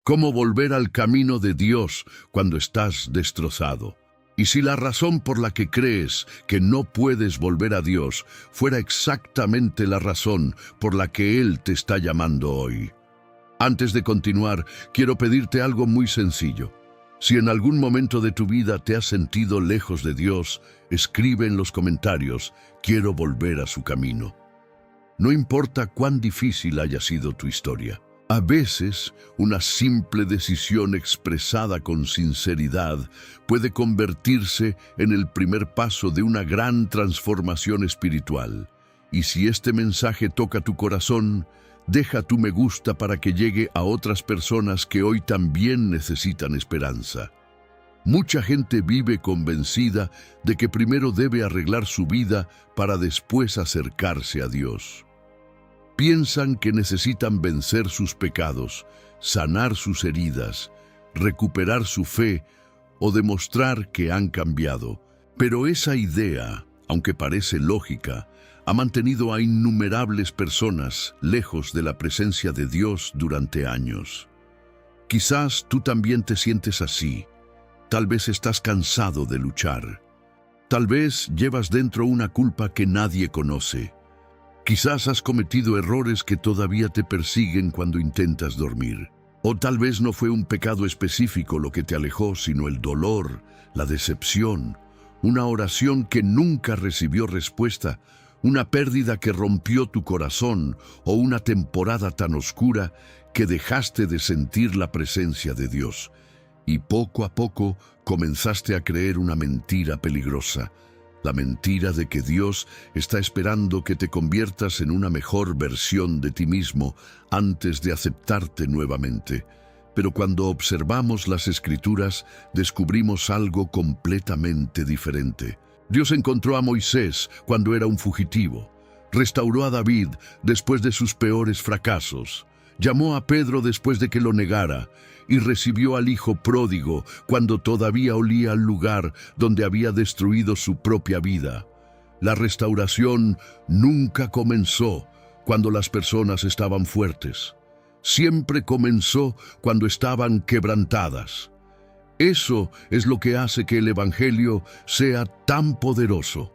¿Cómo volver al camino de Dios cuando estás destrozado? Y si la razón por la que crees que no puedes volver a Dios fuera exactamente la razón por la que Él te está llamando hoy. Antes de continuar, quiero pedirte algo muy sencillo. Si en algún momento de tu vida te has sentido lejos de Dios, escribe en los comentarios, quiero volver a su camino. No importa cuán difícil haya sido tu historia. A veces, una simple decisión expresada con sinceridad puede convertirse en el primer paso de una gran transformación espiritual. Y si este mensaje toca tu corazón, deja tu me gusta para que llegue a otras personas que hoy también necesitan esperanza. Mucha gente vive convencida de que primero debe arreglar su vida para después acercarse a Dios. Piensan que necesitan vencer sus pecados, sanar sus heridas, recuperar su fe o demostrar que han cambiado. Pero esa idea, aunque parece lógica, ha mantenido a innumerables personas lejos de la presencia de Dios durante años. Quizás tú también te sientes así. Tal vez estás cansado de luchar. Tal vez llevas dentro una culpa que nadie conoce. Quizás has cometido errores que todavía te persiguen cuando intentas dormir. O tal vez no fue un pecado específico lo que te alejó, sino el dolor, la decepción, una oración que nunca recibió respuesta, una pérdida que rompió tu corazón o una temporada tan oscura que dejaste de sentir la presencia de Dios. Y poco a poco comenzaste a creer una mentira peligrosa. La mentira de que Dios está esperando que te conviertas en una mejor versión de ti mismo antes de aceptarte nuevamente. Pero cuando observamos las Escrituras, descubrimos algo completamente diferente. Dios encontró a Moisés cuando era un fugitivo. Restauró a David después de sus peores fracasos. Llamó a Pedro después de que lo negara y recibió al hijo pródigo cuando todavía olía al lugar donde había destruido su propia vida. La restauración nunca comenzó cuando las personas estaban fuertes. Siempre comenzó cuando estaban quebrantadas. Eso es lo que hace que el Evangelio sea tan poderoso.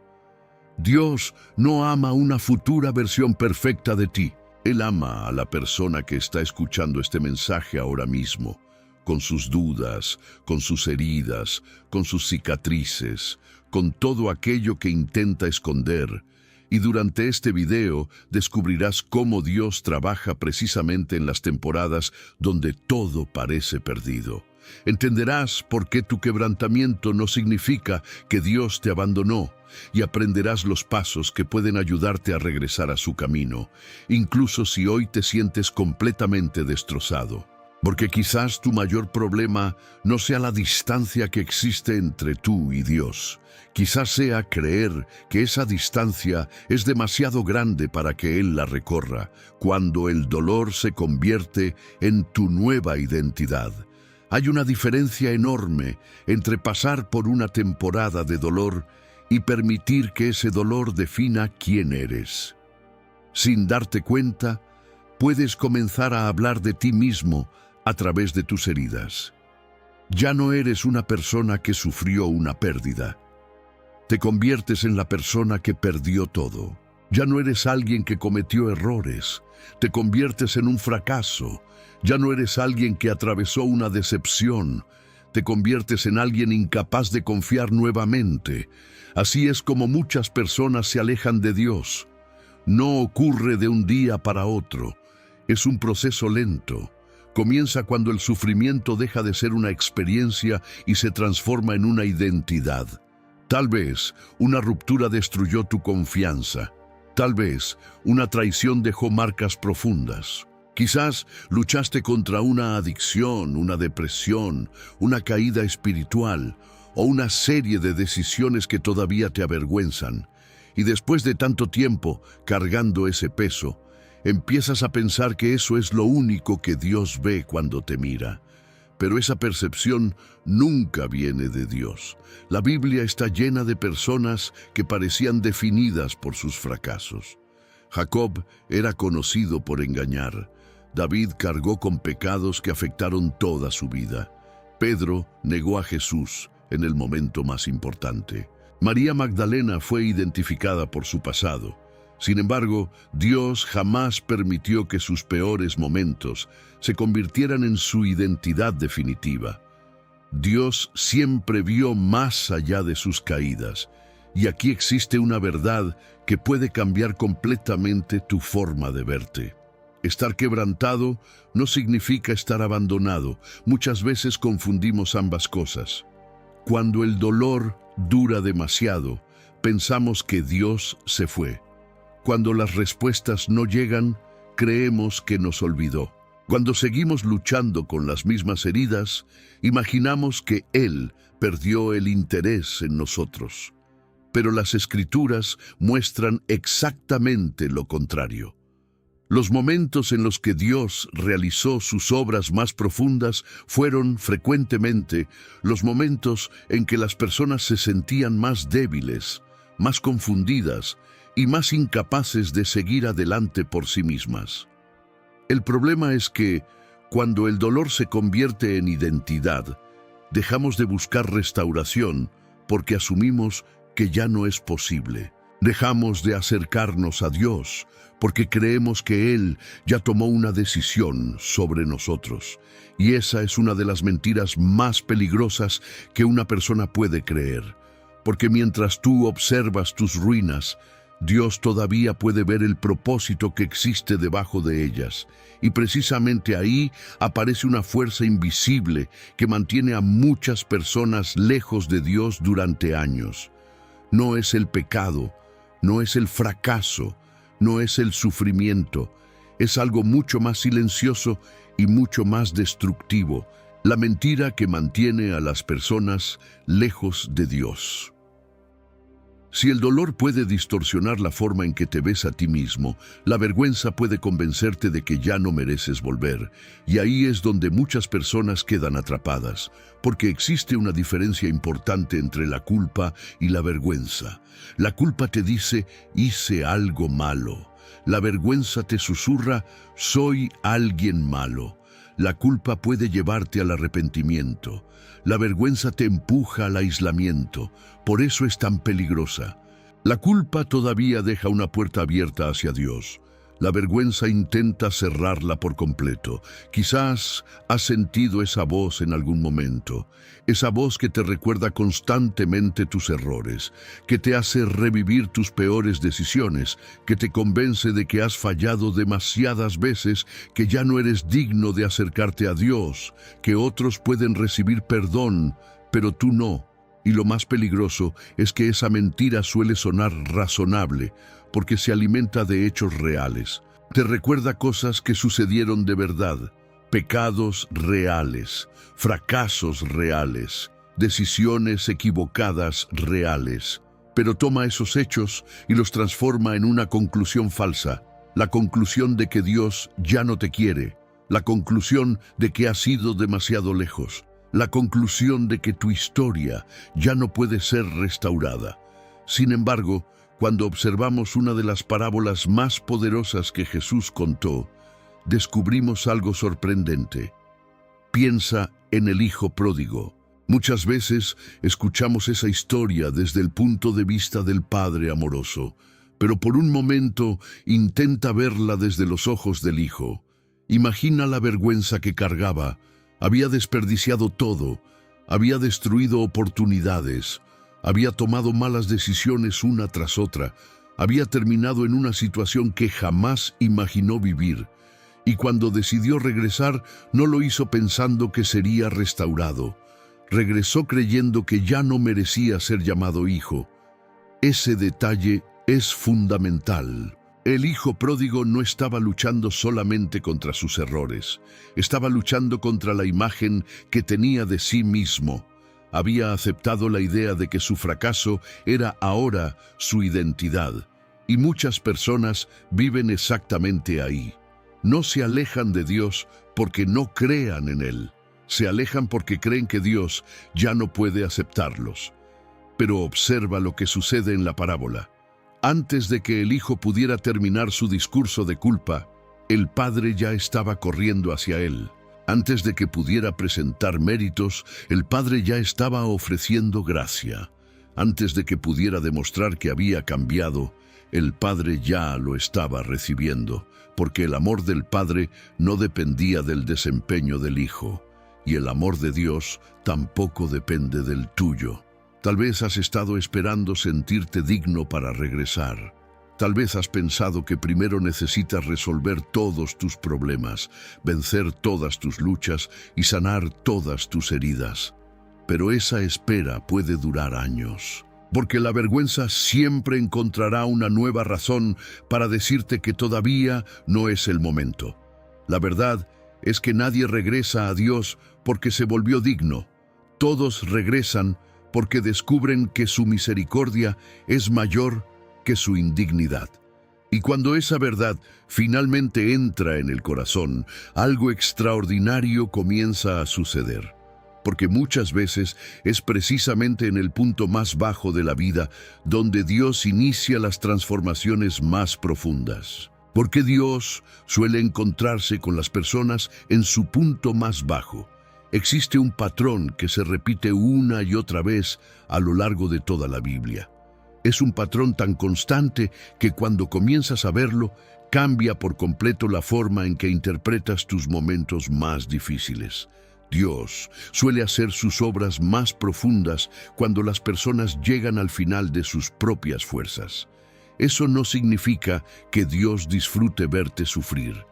Dios no ama una futura versión perfecta de ti. Él ama a la persona que está escuchando este mensaje ahora mismo, con sus dudas, con sus heridas, con sus cicatrices, con todo aquello que intenta esconder. Y durante este video descubrirás cómo Dios trabaja precisamente en las temporadas donde todo parece perdido. Entenderás por qué tu quebrantamiento no significa que Dios te abandonó, y aprenderás los pasos que pueden ayudarte a regresar a su camino, incluso si hoy te sientes completamente destrozado. Porque quizás tu mayor problema no sea la distancia que existe entre tú y Dios. Quizás sea creer que esa distancia es demasiado grande para que Él la recorra, cuando el dolor se convierte en tu nueva identidad. Hay una diferencia enorme entre pasar por una temporada de dolor y permitir que ese dolor defina quién eres. Sin darte cuenta, puedes comenzar a hablar de ti mismo a través de tus heridas. Ya no eres una persona que sufrió una pérdida. Te conviertes en la persona que perdió todo. Ya no eres alguien que cometió errores. Te conviertes en un fracaso. Ya no eres alguien que atravesó una decepción. Te conviertes en alguien incapaz de confiar nuevamente. Así es como muchas personas se alejan de Dios. No ocurre de un día para otro. Es un proceso lento. Comienza cuando el sufrimiento deja de ser una experiencia y se transforma en una identidad. Tal vez una ruptura destruyó tu confianza. Tal vez una traición dejó marcas profundas. Quizás luchaste contra una adicción, una depresión, una caída espiritual o una serie de decisiones que todavía te avergüenzan. Y después de tanto tiempo cargando ese peso, empiezas a pensar que eso es lo único que Dios ve cuando te mira. Pero esa percepción nunca viene de Dios. La Biblia está llena de personas que parecían definidas por sus fracasos. Jacob era conocido por engañar. David cargó con pecados que afectaron toda su vida. Pedro negó a Jesús en el momento más importante. María Magdalena fue identificada por su pasado. Sin embargo, Dios jamás permitió que sus peores momentos se convirtieran en su identidad definitiva. Dios siempre vio más allá de sus caídas, y aquí existe una verdad que puede cambiar completamente tu forma de verte. Estar quebrantado no significa estar abandonado. Muchas veces confundimos ambas cosas. Cuando el dolor dura demasiado, pensamos que Dios se fue. Cuando las respuestas no llegan, creemos que nos olvidó. Cuando seguimos luchando con las mismas heridas, imaginamos que Él perdió el interés en nosotros. Pero las Escrituras muestran exactamente lo contrario. Los momentos en los que Dios realizó sus obras más profundas fueron frecuentemente los momentos en que las personas se sentían más débiles, más confundidas y más incapaces de seguir adelante por sí mismas. El problema es que, cuando el dolor se convierte en identidad, dejamos de buscar restauración porque asumimos que ya no es posible. Dejamos de acercarnos a Dios porque creemos que Él ya tomó una decisión sobre nosotros. Y esa es una de las mentiras más peligrosas que una persona puede creer. Porque mientras tú observas tus ruinas, Dios todavía puede ver el propósito que existe debajo de ellas. Y precisamente ahí aparece una fuerza invisible que mantiene a muchas personas lejos de Dios durante años. No es el pecado, no es el fracaso, no es el sufrimiento. Es algo mucho más silencioso y mucho más destructivo. La mentira que mantiene a las personas lejos de Dios. Si el dolor puede distorsionar la forma en que te ves a ti mismo, la vergüenza puede convencerte de que ya no mereces volver. Y ahí es donde muchas personas quedan atrapadas, porque existe una diferencia importante entre la culpa y la vergüenza. La culpa te dice, hice algo malo. La vergüenza te susurra, soy alguien malo. La culpa puede llevarte al arrepentimiento. La vergüenza te empuja al aislamiento. Por eso es tan peligrosa. La culpa todavía deja una puerta abierta hacia Dios. La vergüenza intenta cerrarla por completo. Quizás has sentido esa voz en algún momento. Esa voz que te recuerda constantemente tus errores, que te hace revivir tus peores decisiones, que te convence de que has fallado demasiadas veces, que ya no eres digno de acercarte a Dios, que otros pueden recibir perdón, pero tú no. Y lo más peligroso es que esa mentira suele sonar razonable, porque se alimenta de hechos reales. Te recuerda cosas que sucedieron de verdad, pecados reales, fracasos reales, decisiones equivocadas reales. Pero toma esos hechos y los transforma en una conclusión falsa, la conclusión de que Dios ya no te quiere, la conclusión de que has ido demasiado lejos, la conclusión de que tu historia ya no puede ser restaurada. Sin embargo, cuando observamos una de las parábolas más poderosas que Jesús contó, descubrimos algo sorprendente. Piensa en el hijo pródigo. Muchas veces escuchamos esa historia desde el punto de vista del padre amoroso, pero por un momento intenta verla desde los ojos del hijo. Imagina la vergüenza que cargaba. Había desperdiciado todo, había destruido oportunidades, había tomado malas decisiones una tras otra, había terminado en una situación que jamás imaginó vivir, y cuando decidió regresar no lo hizo pensando que sería restaurado. Regresó creyendo que ya no merecía ser llamado hijo. Ese detalle es fundamental. El hijo pródigo no estaba luchando solamente contra sus errores, estaba luchando contra la imagen que tenía de sí mismo. Había aceptado la idea de que su fracaso era ahora su identidad, y muchas personas viven exactamente ahí. No se alejan de Dios porque no crean en Él, se alejan porque creen que Dios ya no puede aceptarlos. Pero observa lo que sucede en la parábola. Antes de que el hijo pudiera terminar su discurso de culpa, El Padre ya estaba corriendo hacia él. Antes de que pudiera presentar méritos, el Padre ya estaba ofreciendo gracia. Antes de que pudiera demostrar que había cambiado, el Padre ya lo estaba recibiendo, porque el amor del Padre no dependía del desempeño del Hijo, y el amor de Dios tampoco depende del tuyo. Tal vez has estado esperando sentirte digno para regresar. Tal vez has pensado que primero necesitas resolver todos tus problemas, vencer todas tus luchas y sanar todas tus heridas. Pero esa espera puede durar años, porque la vergüenza siempre encontrará una nueva razón para decirte que todavía no es el momento. La verdad es que nadie regresa a Dios porque se volvió digno. Todos regresan porque descubren que su misericordia es mayor que su indignidad. Y cuando esa verdad finalmente entra en el corazón, algo extraordinario comienza a suceder. Porque muchas veces es precisamente en el punto más bajo de la vida donde Dios inicia las transformaciones más profundas. Porque Dios suele encontrarse con las personas en su punto más bajo. Existe un patrón que se repite una y otra vez a lo largo de toda la Biblia. Es un patrón tan constante que cuando comienzas a verlo, cambia por completo la forma en que interpretas tus momentos más difíciles. Dios suele hacer sus obras más profundas cuando las personas llegan al final de sus propias fuerzas. Eso no significa que Dios disfrute verte sufrir.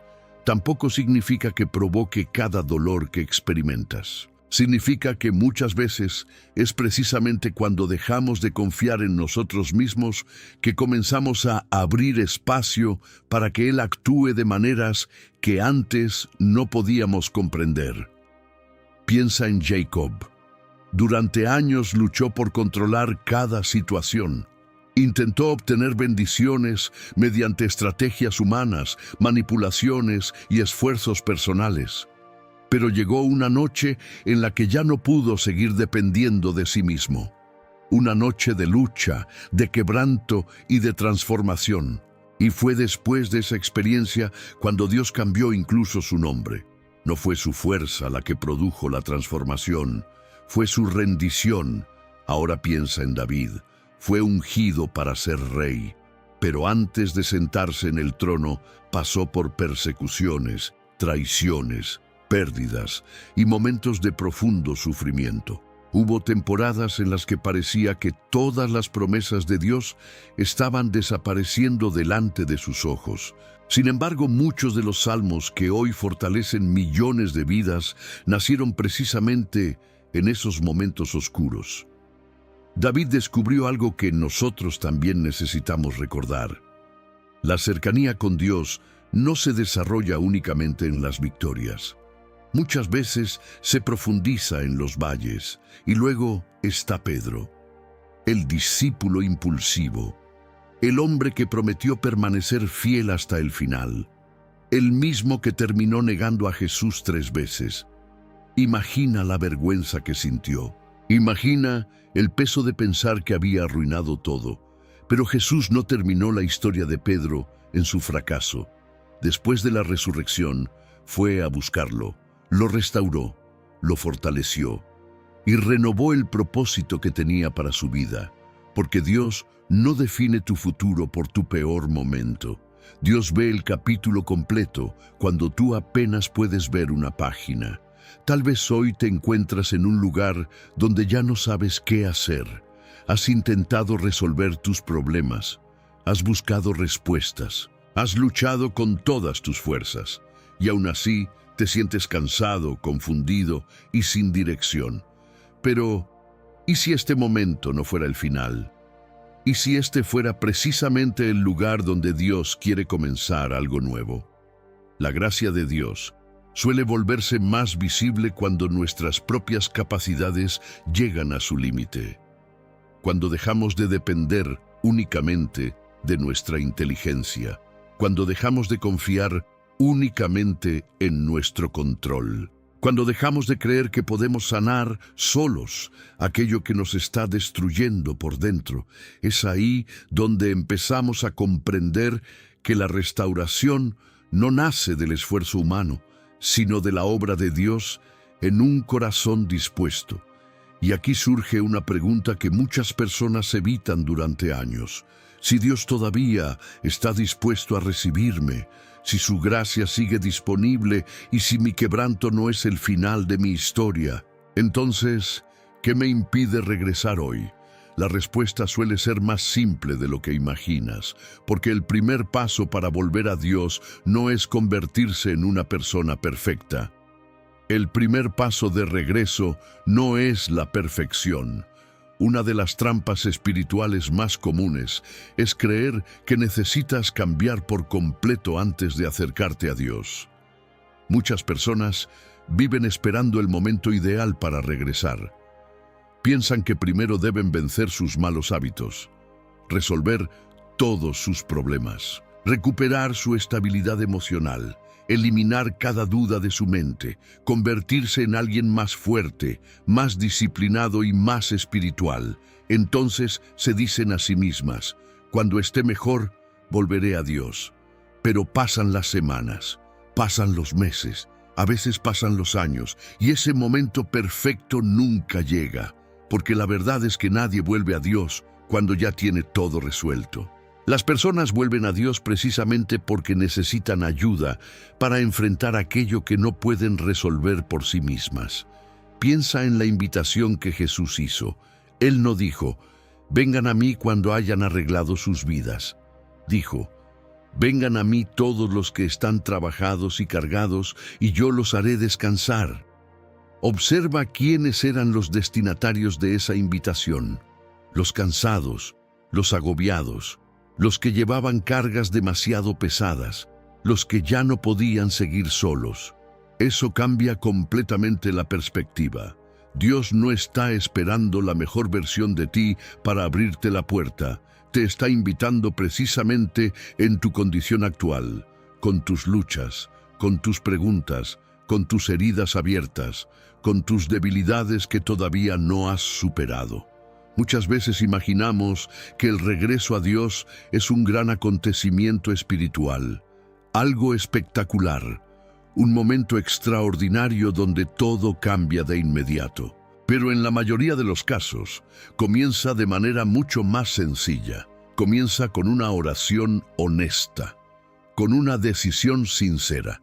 Tampoco significa que provoque cada dolor que experimentas. Significa que muchas veces es precisamente cuando dejamos de confiar en nosotros mismos que comenzamos a abrir espacio para que Él actúe de maneras que antes no podíamos comprender. Piensa en Jacob. Durante años luchó por controlar cada situación. Intentó obtener bendiciones mediante estrategias humanas, manipulaciones y esfuerzos personales. Pero llegó una noche en la que ya no pudo seguir dependiendo de sí mismo. Una noche de lucha, de quebranto y de transformación. Y fue después de esa experiencia cuando Dios cambió incluso su nombre. No fue su fuerza la que produjo la transformación, fue su rendición. Ahora piensa en David. Fue ungido para ser rey, pero antes de sentarse en el trono pasó por persecuciones, traiciones, pérdidas y momentos de profundo sufrimiento. Hubo temporadas en las que parecía que todas las promesas de Dios estaban desapareciendo delante de sus ojos. Sin embargo, muchos de los salmos que hoy fortalecen millones de vidas nacieron precisamente en esos momentos oscuros. David descubrió algo que nosotros también necesitamos recordar. La cercanía con Dios no se desarrolla únicamente en las victorias. Muchas veces se profundiza en los valles, y luego está Pedro, el discípulo impulsivo, el hombre que prometió permanecer fiel hasta el final, el mismo que terminó negando a Jesús 3 veces. Imagina la vergüenza que sintió. Imagina el peso de pensar que había arruinado todo. Pero Jesús no terminó la historia de Pedro en su fracaso. Después de la resurrección, fue a buscarlo, lo restauró, lo fortaleció y renovó el propósito que tenía para su vida. Porque Dios no define tu futuro por tu peor momento. Dios ve el capítulo completo cuando tú apenas puedes ver una página. Tal vez hoy te encuentras en un lugar donde ya no sabes qué hacer. Has intentado resolver tus problemas. Has buscado respuestas. Has luchado con todas tus fuerzas. Y aún así te sientes cansado, confundido y sin dirección. Pero, ¿y si este momento no fuera el final? ¿Y si este fuera precisamente el lugar donde Dios quiere comenzar algo nuevo? La gracia de Dios suele volverse más visible cuando nuestras propias capacidades llegan a su límite. Cuando dejamos de depender únicamente de nuestra inteligencia. Cuando dejamos de confiar únicamente en nuestro control. Cuando dejamos de creer que podemos sanar solos aquello que nos está destruyendo por dentro. Es ahí donde empezamos a comprender que la restauración no nace del esfuerzo humano, sino de la obra de Dios en un corazón dispuesto. Y aquí surge una pregunta que muchas personas evitan durante años. Si Dios todavía está dispuesto a recibirme, si su gracia sigue disponible y si mi quebranto no es el final de mi historia, entonces, ¿qué me impide regresar hoy? La respuesta suele ser más simple de lo que imaginas, porque el primer paso para volver a Dios no es convertirse en una persona perfecta. El primer paso de regreso no es la perfección. Una de las trampas espirituales más comunes es creer que necesitas cambiar por completo antes de acercarte a Dios. Muchas personas viven esperando el momento ideal para regresar. Piensan que primero deben vencer sus malos hábitos, resolver todos sus problemas, recuperar su estabilidad emocional, eliminar cada duda de su mente, convertirse en alguien más fuerte, más disciplinado y más espiritual. Entonces se dicen a sí mismas, cuando esté mejor, volveré a Dios. Pero pasan las semanas, pasan los meses, a veces pasan los años, y ese momento perfecto nunca llega, porque la verdad es que nadie vuelve a Dios cuando ya tiene todo resuelto. Las personas vuelven a Dios precisamente porque necesitan ayuda para enfrentar aquello que no pueden resolver por sí mismas. Piensa en la invitación que Jesús hizo. Él no dijo, vengan a mí cuando hayan arreglado sus vidas. Dijo, vengan a mí todos los que están trabajados y cargados, y yo los haré descansar. Observa quiénes eran los destinatarios de esa invitación. Los cansados, los agobiados, los que llevaban cargas demasiado pesadas, los que ya no podían seguir solos. Eso cambia completamente la perspectiva. Dios no está esperando la mejor versión de ti para abrirte la puerta. Te está invitando precisamente en tu condición actual, con tus luchas, con tus preguntas, con tus heridas abiertas, con tus debilidades que todavía no has superado. Muchas veces imaginamos que el regreso a Dios es un gran acontecimiento espiritual, algo espectacular, un momento extraordinario donde todo cambia de inmediato. Pero en la mayoría de los casos, comienza de manera mucho más sencilla. Comienza con una oración honesta, con una decisión sincera,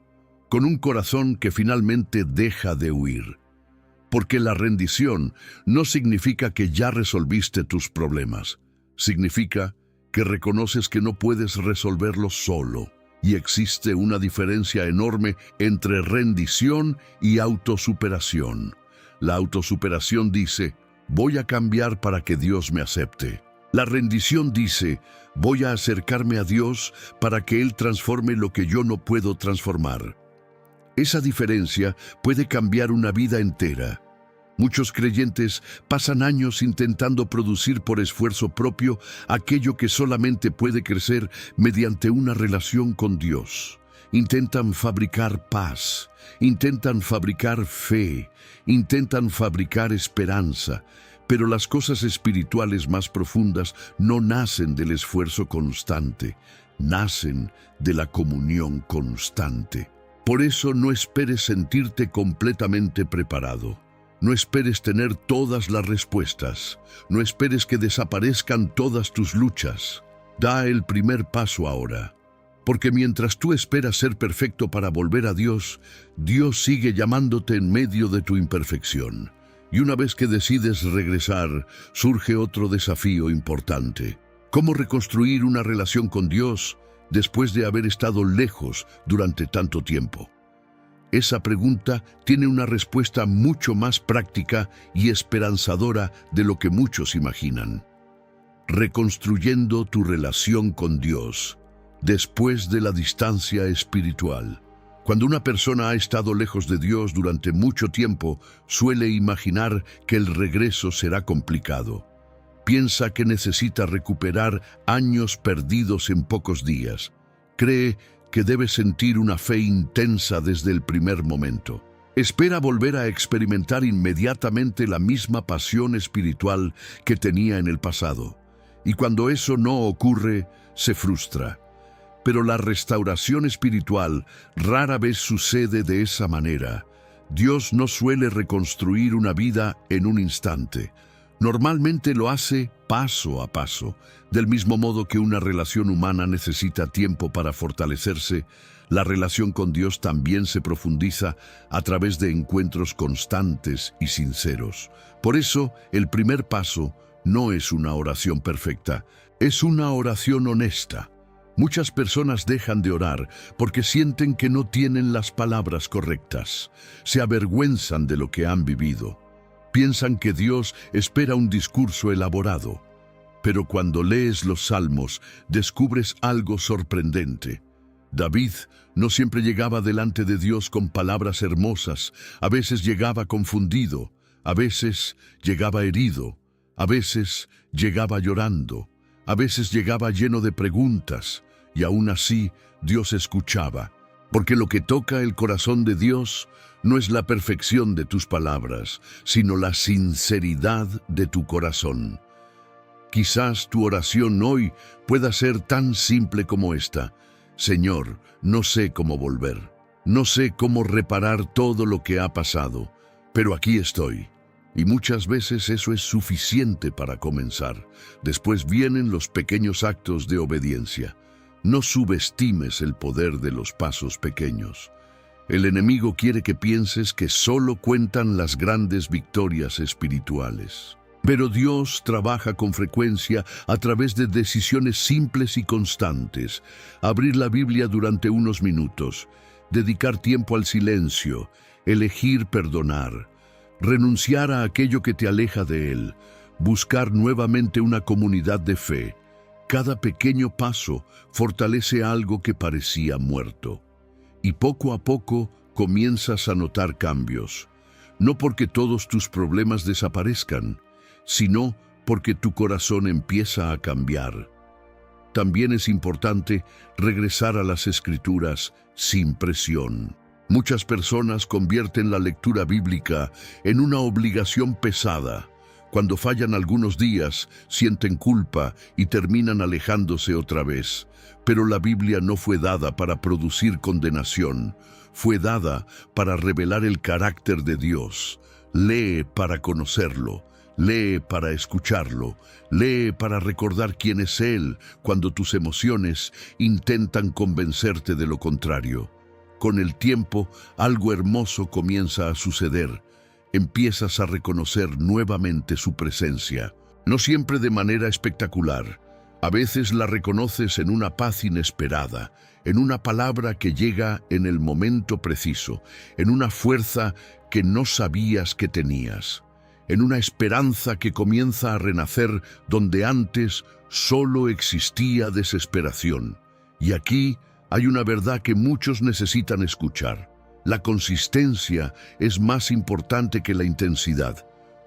con un corazón que finalmente deja de huir. Porque la rendición no significa que ya resolviste tus problemas. Significa que reconoces que no puedes resolverlos solo. Y existe una diferencia enorme entre rendición y autosuperación. La autosuperación dice, voy a cambiar para que Dios me acepte. La rendición dice, voy a acercarme a Dios para que Él transforme lo que yo no puedo transformar. Esa diferencia puede cambiar una vida entera. Muchos creyentes pasan años intentando producir por esfuerzo propio aquello que solamente puede crecer mediante una relación con Dios. Intentan fabricar paz, intentan fabricar fe, intentan fabricar esperanza, pero las cosas espirituales más profundas no nacen del esfuerzo constante, nacen de la comunión constante. Por eso no esperes sentirte completamente preparado. No esperes tener todas las respuestas. No esperes que desaparezcan todas tus luchas. Da el primer paso ahora. Porque mientras tú esperas ser perfecto para volver a Dios, Dios sigue llamándote en medio de tu imperfección. Y una vez que decides regresar, surge otro desafío importante. ¿Cómo reconstruir una relación con Dios después de haber estado lejos durante tanto tiempo? Esa pregunta tiene una respuesta mucho más práctica y esperanzadora de lo que muchos imaginan. Reconstruyendo tu relación con Dios después de la distancia espiritual. Cuando una persona ha estado lejos de Dios durante mucho tiempo, suele imaginar que el regreso será complicado. Piensa que necesita recuperar años perdidos en pocos días. Cree que debe sentir una fe intensa desde el primer momento. Espera volver a experimentar inmediatamente la misma pasión espiritual que tenía en el pasado. Y cuando eso no ocurre, se frustra. Pero la restauración espiritual rara vez sucede de esa manera. Dios no suele reconstruir una vida en un instante. Normalmente lo hace paso a paso. Del mismo modo que una relación humana necesita tiempo para fortalecerse, la relación con Dios también se profundiza a través de encuentros constantes y sinceros. Por eso, el primer paso no es una oración perfecta, es una oración honesta. Muchas personas dejan de orar porque sienten que no tienen las palabras correctas. Se avergüenzan de lo que han vivido. Piensan que Dios espera un discurso elaborado. Pero cuando lees los Salmos, descubres algo sorprendente. David no siempre llegaba delante de Dios con palabras hermosas. A veces llegaba confundido, a veces llegaba herido, a veces llegaba llorando, a veces llegaba lleno de preguntas. Y aún así, Dios escuchaba, porque lo que toca el corazón de Dios no es la perfección de tus palabras, sino la sinceridad de tu corazón. Quizás tu oración hoy pueda ser tan simple como esta: Señor, no sé cómo volver, no sé cómo reparar todo lo que ha pasado, pero aquí estoy. Y muchas veces eso es suficiente para comenzar. Después vienen los pequeños actos de obediencia. No subestimes el poder de los pasos pequeños. El enemigo quiere que pienses que solo cuentan las grandes victorias espirituales. Pero Dios trabaja con frecuencia a través de decisiones simples y constantes. Abrir la Biblia durante unos minutos, dedicar tiempo al silencio, elegir perdonar, renunciar a aquello que te aleja de Él, buscar nuevamente una comunidad de fe. Cada pequeño paso fortalece algo que parecía muerto. Y poco a poco comienzas a notar cambios. No porque todos tus problemas desaparezcan, sino porque tu corazón empieza a cambiar. También es importante regresar a las Escrituras sin presión. Muchas personas convierten la lectura bíblica en una obligación pesada. Cuando fallan algunos días, sienten culpa y terminan alejándose otra vez. Pero la Biblia no fue dada para producir condenación, fue dada para revelar el carácter de Dios. Lee para conocerlo, lee para escucharlo, lee para recordar quién es Él cuando tus emociones intentan convencerte de lo contrario. Con el tiempo, algo hermoso comienza a suceder. Empiezas a reconocer nuevamente su presencia, no siempre de manera espectacular. A veces la reconoces en una paz inesperada, en una palabra que llega en el momento preciso, en una fuerza que no sabías que tenías, en una esperanza que comienza a renacer donde antes solo existía desesperación. Y aquí hay una verdad que muchos necesitan escuchar. La consistencia es más importante que la intensidad.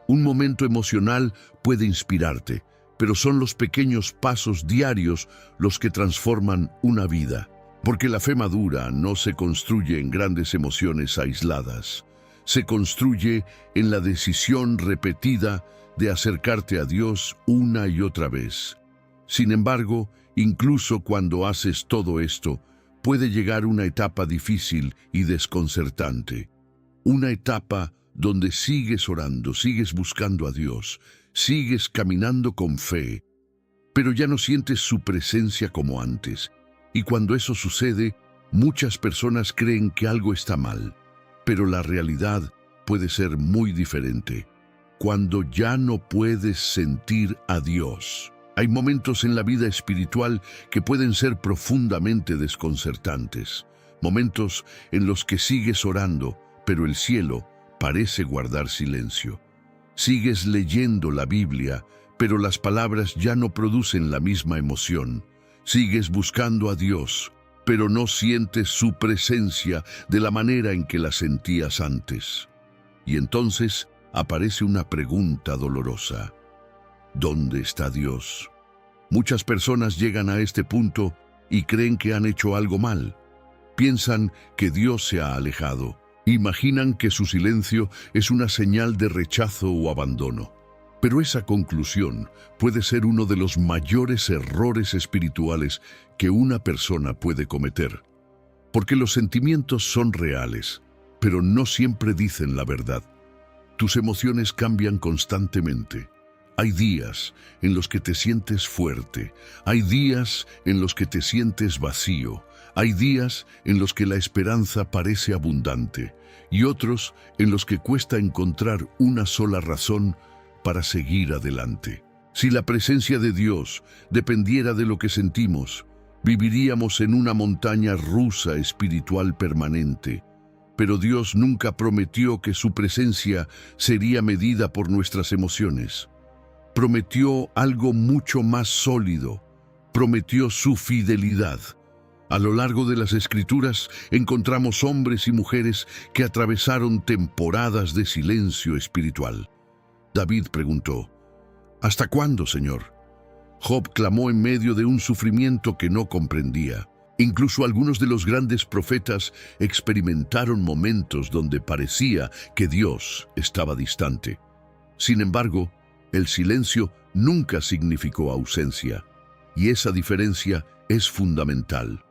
Un momento emocional puede inspirarte, pero son los pequeños pasos diarios los que transforman una vida. Porque la fe madura no se construye en grandes emociones aisladas. Se construye en la decisión repetida de acercarte a Dios una y otra vez. Sin embargo, incluso cuando haces todo esto, puede llegar una etapa difícil y desconcertante. Una etapa donde sigues orando, sigues buscando a Dios, sigues caminando con fe, pero ya no sientes su presencia como antes. Y cuando eso sucede, muchas personas creen que algo está mal, pero la realidad puede ser muy diferente. Cuando ya no puedes sentir a Dios, hay momentos en la vida espiritual que pueden ser profundamente desconcertantes. Momentos en los que sigues orando, pero el cielo parece guardar silencio. Sigues leyendo la Biblia, pero las palabras ya no producen la misma emoción. Sigues buscando a Dios, pero no sientes su presencia de la manera en que la sentías antes. Y entonces aparece una pregunta dolorosa. ¿Dónde está Dios? Muchas personas llegan a este punto y creen que han hecho algo mal. Piensan que Dios se ha alejado. Imaginan que su silencio es una señal de rechazo o abandono. Pero esa conclusión puede ser uno de los mayores errores espirituales que una persona puede cometer. Porque los sentimientos son reales, pero no siempre dicen la verdad. Tus emociones cambian constantemente. Hay días en los que te sientes fuerte, hay días en los que te sientes vacío, hay días en los que la esperanza parece abundante y otros en los que cuesta encontrar una sola razón para seguir adelante. Si la presencia de Dios dependiera de lo que sentimos, viviríamos en una montaña rusa espiritual permanente. Pero Dios nunca prometió que su presencia sería medida por nuestras emociones. Prometió algo mucho más sólido. Prometió su fidelidad. A lo largo de las Escrituras encontramos hombres y mujeres que atravesaron temporadas de silencio espiritual. David preguntó, ¿hasta cuándo, Señor? Job clamó en medio de un sufrimiento que no comprendía. Incluso algunos de los grandes profetas experimentaron momentos donde parecía que Dios estaba distante. Sin embargo, el silencio nunca significó ausencia, y esa diferencia es fundamental.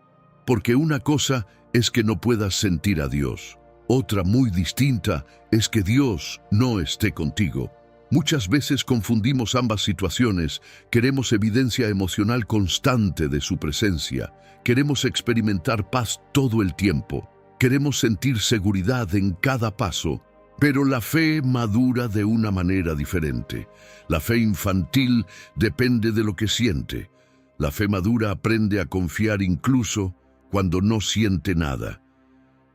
Porque una cosa es que no puedas sentir a Dios, otra muy distinta es que Dios no esté contigo. Muchas veces confundimos ambas situaciones. Queremos evidencia emocional constante de su presencia. Queremos experimentar paz todo el tiempo. Queremos sentir seguridad en cada paso. Pero la fe madura de una manera diferente. La fe infantil depende de lo que siente. La fe madura aprende a confiar incluso cuando no siente nada.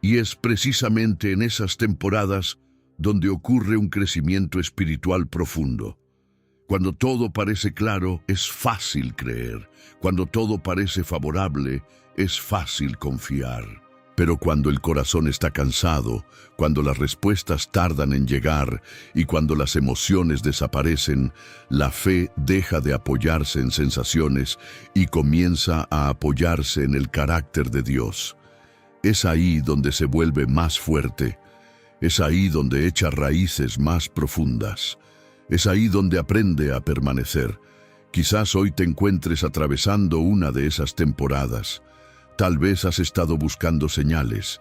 Y es precisamente en esas temporadas donde ocurre un crecimiento espiritual profundo. Cuando todo parece claro, es fácil creer. Cuando todo parece favorable, es fácil confiar. Pero cuando el corazón está cansado, cuando las respuestas tardan en llegar y cuando las emociones desaparecen, la fe deja de apoyarse en sensaciones y comienza a apoyarse en el carácter de Dios. Es ahí donde se vuelve más fuerte. Es ahí donde echa raíces más profundas. Es ahí donde aprende a permanecer. Quizás hoy te encuentres atravesando una de esas temporadas. Tal vez has estado buscando señales,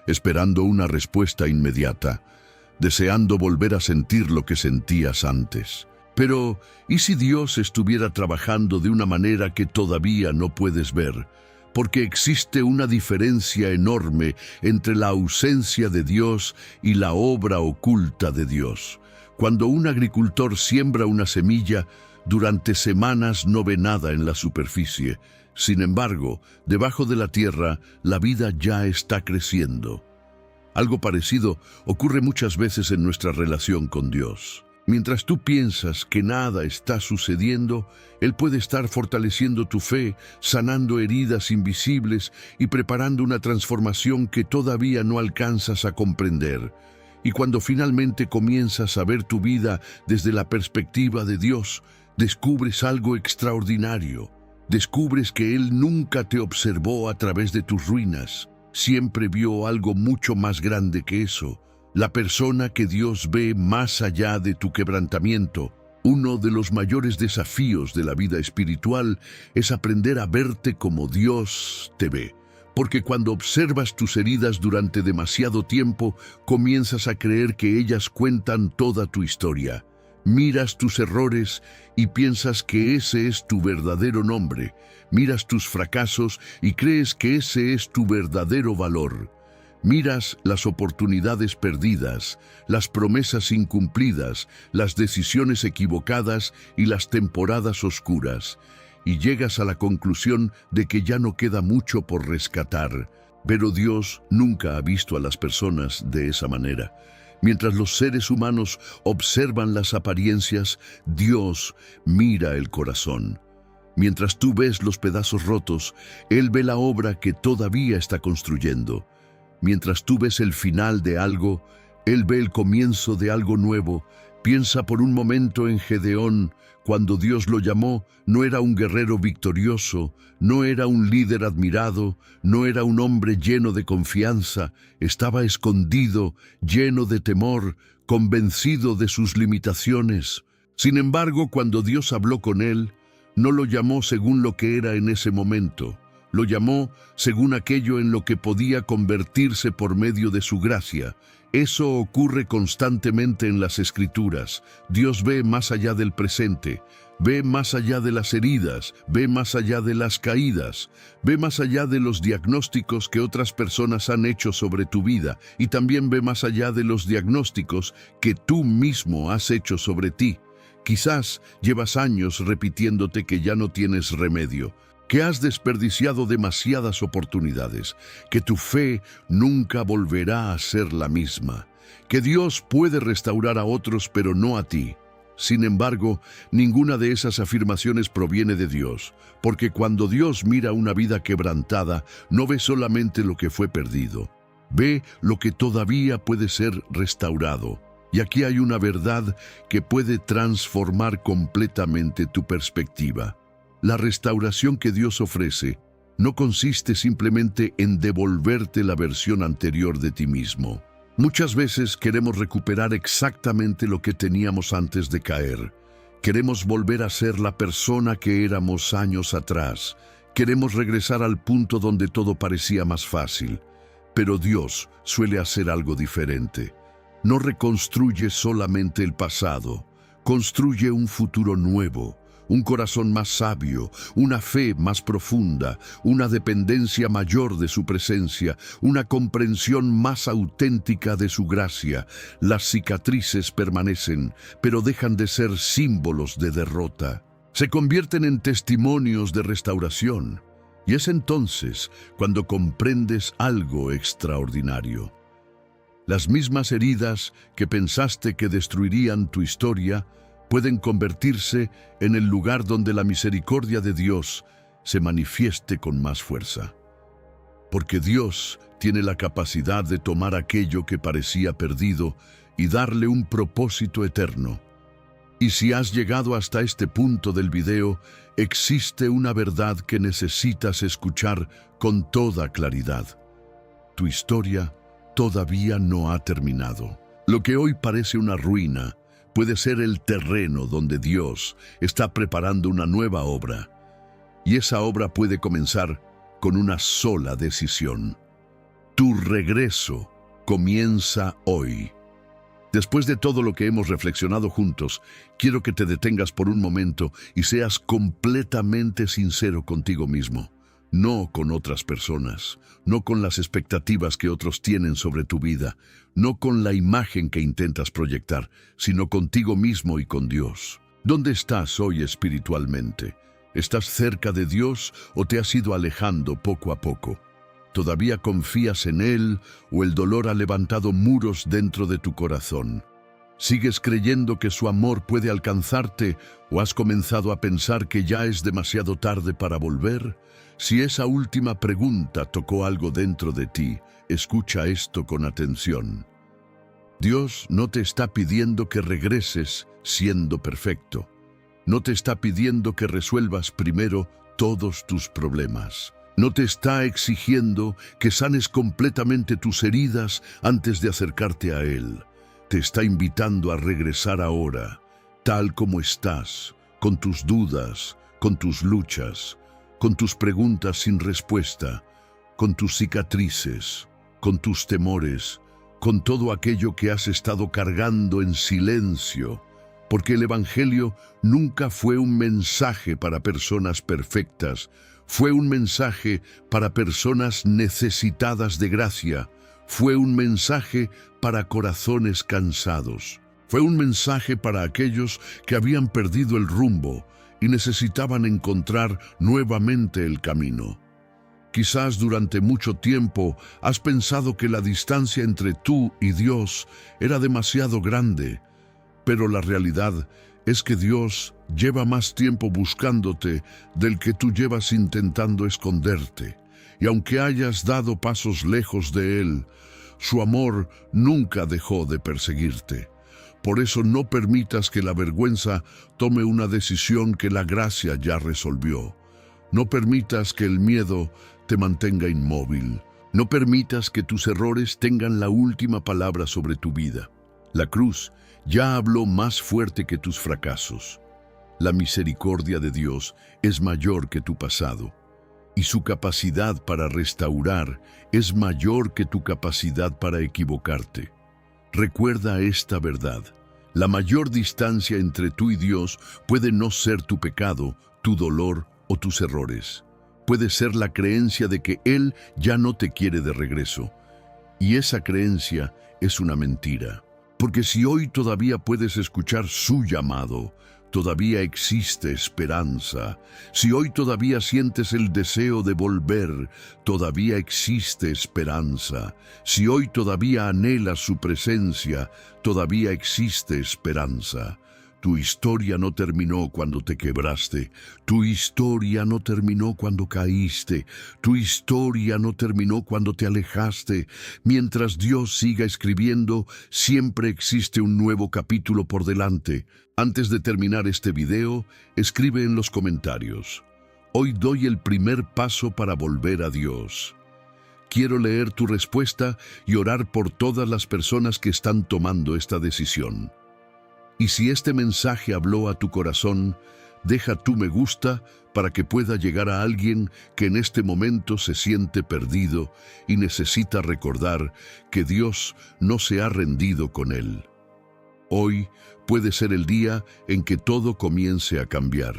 esperando una respuesta inmediata, deseando volver a sentir lo que sentías antes. Pero, ¿y si Dios estuviera trabajando de una manera que todavía no puedes ver? Porque existe una diferencia enorme entre la ausencia de Dios y la obra oculta de Dios. Cuando un agricultor siembra una semilla, durante semanas no ve nada en la superficie. Sin embargo, debajo de la tierra, la vida ya está creciendo. Algo parecido ocurre muchas veces en nuestra relación con Dios. Mientras tú piensas que nada está sucediendo, Él puede estar fortaleciendo tu fe, sanando heridas invisibles y preparando una transformación que todavía no alcanzas a comprender. Y cuando finalmente comienzas a ver tu vida desde la perspectiva de Dios, descubres algo extraordinario. Descubres que Él nunca te observó a través de tus ruinas. Siempre vio algo mucho más grande que eso. La persona que Dios ve más allá de tu quebrantamiento. Uno de los mayores desafíos de la vida espiritual es aprender a verte como Dios te ve. Porque cuando observas tus heridas durante demasiado tiempo, comienzas a creer que ellas cuentan toda tu historia. Miras tus errores y piensas que ese es tu verdadero nombre. Miras tus fracasos y crees que ese es tu verdadero valor. Miras las oportunidades perdidas, las promesas incumplidas, las decisiones equivocadas y las temporadas oscuras, y llegas a la conclusión de que ya no queda mucho por rescatar. Pero Dios nunca ha visto a las personas de esa manera. Mientras los seres humanos observan las apariencias, Dios mira el corazón. Mientras tú ves los pedazos rotos, Él ve la obra que todavía está construyendo. Mientras tú ves el final de algo, Él ve el comienzo de algo nuevo. Piensa por un momento en Gedeón. Cuando Dios lo llamó, no era un guerrero victorioso, no era un líder admirado, no era un hombre lleno de confianza. Estaba escondido, lleno de temor, convencido de sus limitaciones. Sin embargo, cuando Dios habló con él, no lo llamó según lo que era en ese momento, lo llamó según aquello en lo que podía convertirse por medio de su gracia. Eso ocurre constantemente en las Escrituras. Dios ve más allá del presente, ve más allá de las heridas, ve más allá de las caídas, ve más allá de los diagnósticos que otras personas han hecho sobre tu vida y también ve más allá de los diagnósticos que tú mismo has hecho sobre ti. Quizás llevas años repitiéndote que ya no tienes remedio, que has desperdiciado demasiadas oportunidades, que tu fe nunca volverá a ser la misma, que Dios puede restaurar a otros pero no a ti. Sin embargo, ninguna de esas afirmaciones proviene de Dios, porque cuando Dios mira una vida quebrantada, no ve solamente lo que fue perdido, ve lo que todavía puede ser restaurado. Y aquí hay una verdad que puede transformar completamente tu perspectiva. La restauración que Dios ofrece no consiste simplemente en devolverte la versión anterior de ti mismo. Muchas veces queremos recuperar exactamente lo que teníamos antes de caer. Queremos volver a ser la persona que éramos años atrás. Queremos regresar al punto donde todo parecía más fácil. Pero Dios suele hacer algo diferente. No reconstruye solamente el pasado, construye un futuro nuevo, un corazón más sabio, una fe más profunda, una dependencia mayor de su presencia, una comprensión más auténtica de su gracia. Las cicatrices permanecen, pero dejan de ser símbolos de derrota. Se convierten en testimonios de restauración. Y es entonces cuando comprendes algo extraordinario. Las mismas heridas que pensaste que destruirían tu historia pueden convertirse en el lugar donde la misericordia de Dios se manifieste con más fuerza. Porque Dios tiene la capacidad de tomar aquello que parecía perdido y darle un propósito eterno. Y si has llegado hasta este punto del video, existe una verdad que necesitas escuchar con toda claridad. Tu historia todavía no ha terminado. Lo que hoy parece una ruina puede ser el terreno donde Dios está preparando una nueva obra. Y esa obra puede comenzar con una sola decisión. Tu regreso comienza hoy. Después de todo lo que hemos reflexionado juntos, quiero que te detengas por un momento y seas completamente sincero contigo mismo. No con otras personas, no con las expectativas que otros tienen sobre tu vida, no con la imagen que intentas proyectar, sino contigo mismo y con Dios. ¿Dónde estás hoy espiritualmente? ¿Estás cerca de Dios o te has ido alejando poco a poco? ¿Todavía confías en Él o el dolor ha levantado muros dentro de tu corazón? ¿Sigues creyendo que su amor puede alcanzarte o has comenzado a pensar que ya es demasiado tarde para volver? Si esa última pregunta tocó algo dentro de ti, escucha esto con atención. Dios no te está pidiendo que regreses siendo perfecto. No te está pidiendo que resuelvas primero todos tus problemas. No te está exigiendo que sanes completamente tus heridas antes de acercarte a Él. Te está invitando a regresar ahora, tal como estás, con tus dudas, con tus luchas, con tus preguntas sin respuesta, con tus cicatrices, con tus temores, con todo aquello que has estado cargando en silencio, porque el Evangelio nunca fue un mensaje para personas perfectas, fue un mensaje para personas necesitadas de gracia, fue un mensaje para corazones cansados, fue un mensaje para aquellos que habían perdido el rumbo y necesitaban encontrar nuevamente el camino. Quizás durante mucho tiempo has pensado que la distancia entre tú y Dios era demasiado grande, pero la realidad es que Dios lleva más tiempo buscándote del que tú llevas intentando esconderte. Y aunque hayas dado pasos lejos de Él, su amor nunca dejó de perseguirte. Por eso no permitas que la vergüenza tome una decisión que la gracia ya resolvió. No permitas que el miedo te mantenga inmóvil. No permitas que tus errores tengan la última palabra sobre tu vida. La cruz ya habló más fuerte que tus fracasos. La misericordia de Dios es mayor que tu pasado, y su capacidad para restaurar es mayor que tu capacidad para equivocarte. Recuerda esta verdad: la mayor distancia entre tú y Dios puede no ser tu pecado, tu dolor o tus errores. Puede ser la creencia de que Él ya no te quiere de regreso. Y esa creencia es una mentira. Porque si hoy todavía puedes escuchar su llamado, todavía existe esperanza. Si hoy todavía sientes el deseo de volver, todavía existe esperanza. Si hoy todavía anhelas su presencia, todavía existe esperanza. Tu historia no terminó cuando te quebraste. Tu historia no terminó cuando caíste. Tu historia no terminó cuando te alejaste. Mientras Dios siga escribiendo, siempre existe un nuevo capítulo por delante. Antes de terminar este video, escribe en los comentarios: hoy doy el primer paso para volver a Dios. Quiero leer tu respuesta y orar por todas las personas que están tomando esta decisión. Y si este mensaje habló a tu corazón, deja tu me gusta para que pueda llegar a alguien que en este momento se siente perdido y necesita recordar que Dios no se ha rendido con él. Hoy puede ser el día en que todo comience a cambiar.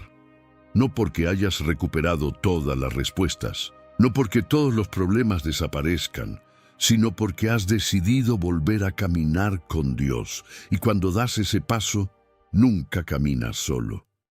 No porque hayas recuperado todas las respuestas, no porque todos los problemas desaparezcan, sino porque has decidido volver a caminar con Dios. Y cuando das ese paso, nunca caminas solo.